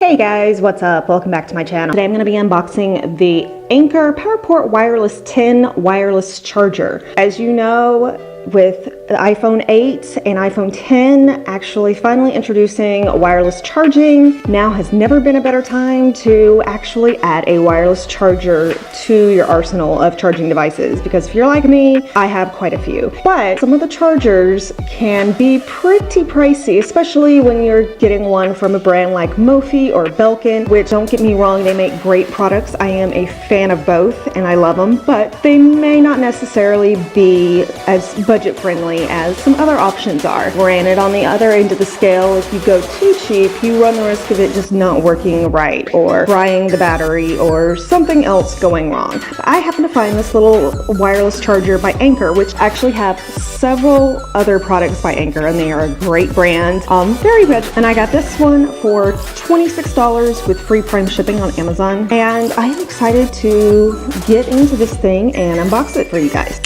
Hey guys, what's up? Welcome back to my channel. Today I'm going to be unboxing the Anker PowerPort Wireless 10 wireless charger. As you know, with the iPhone 8 and iPhone 10 actually finally introducing wireless charging, now has never been a better time to actually add a wireless charger to your arsenal of charging devices, because if you're like me, I have quite a few. But some of the chargers can be pretty pricey, especially when you're getting one from a brand like Mophie or Belkin, which, don't get me wrong, they make great products. I am a fan of both and I love them, but they may not necessarily be as budget friendly as some other options are. Granted, on the other end of the scale, if you go too cheap, you run the risk of it just not working right, or frying the battery, or something else going wrong. I happen to find this little wireless charger by Anker, which actually have several other products by Anker, and they are a great brand. Very good. And I got this one for $26 with free prime shipping on Amazon, and I am excited to get into this thing and unbox it for you guys.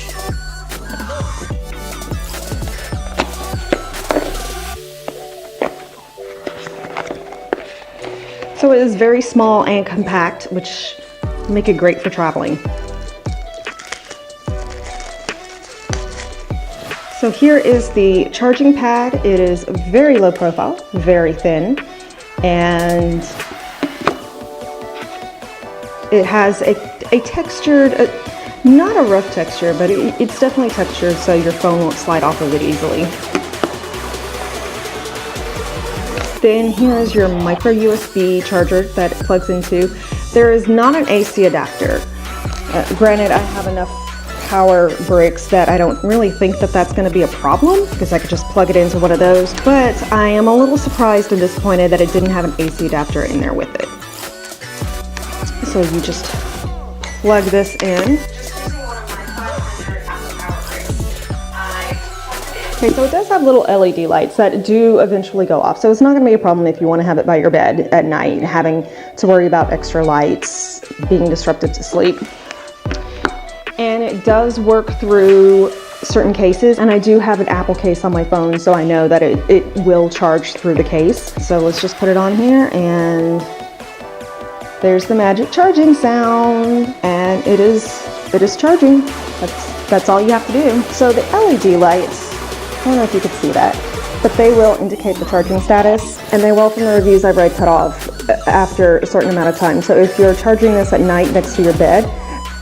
So it is very small and compact, which make it great for traveling. So here is the charging pad. It is very low profile, very thin, and it has a textured, not a rough texture, but it's definitely textured so your phone won't slide off of it easily. Then here is your micro USB charger that it plugs into. There is not an AC adapter. Granted, I have enough power bricks that I don't really think that that's going to be a problem, because I could just plug it into one of those, but I am a little surprised and disappointed that it didn't have an AC adapter in there with it. So you just plug this in. Okay, so it does have little LED lights that do eventually go off, so it's not going to be a problem if you want to have it by your bed at night, having to worry about extra lights being disruptive to sleep. And it does work through certain cases, and I do have an Apple case on my phone, so I know that it will charge through the case. So let's just put it on here, and there's the magic charging sound, and it is charging. That's all you have to do. So the LED lights, I don't know if you could see that, but they will indicate the charging status, and they will, from the reviews I've read, cut off after a certain amount of time. So if you're charging this at night next to your bed,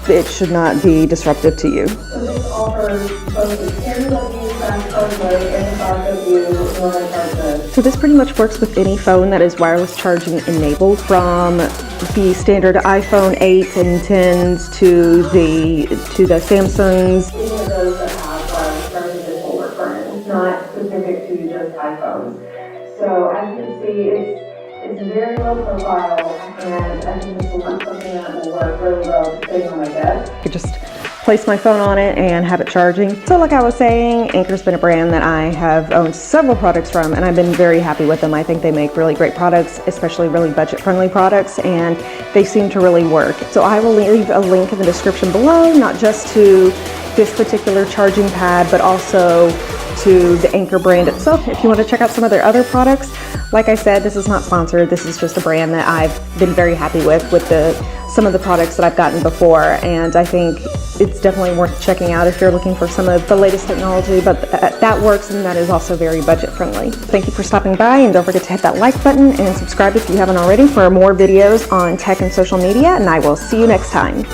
it should not be disruptive to you. So this offers both the 10W fast charge mode and the 5W normal charge mode. So this pretty much works with any phone that is wireless charging enabled, from the standard iPhone 8 and 10s to the Samsungs. Any of those that have wireless charging, this will work for it. It's not specific to just iPhones. So as you can see, it's very low profile, and I think this will be something that will work really well sitting on my desk. I could just place my phone on it and have it charging. So like I was saying, Anker's been a brand that I have owned several products from, and I've been very happy with them. I think they make really great products, especially really budget-friendly products, and they seem to really work. So I will leave a link in the description below, not just to this particular charging pad, but also to the Anker brand itself if you want to check out some of their other products. Like I said, this is not sponsored. This is just a brand that I've been very happy with some of the products that I've gotten before, and I think it's definitely worth checking out if you're looking for some of the latest technology, but that works, and that is also very budget friendly. Thank you for stopping by, and don't forget to hit that like button and subscribe if you haven't already for more videos on tech and social media, and I will see you next time.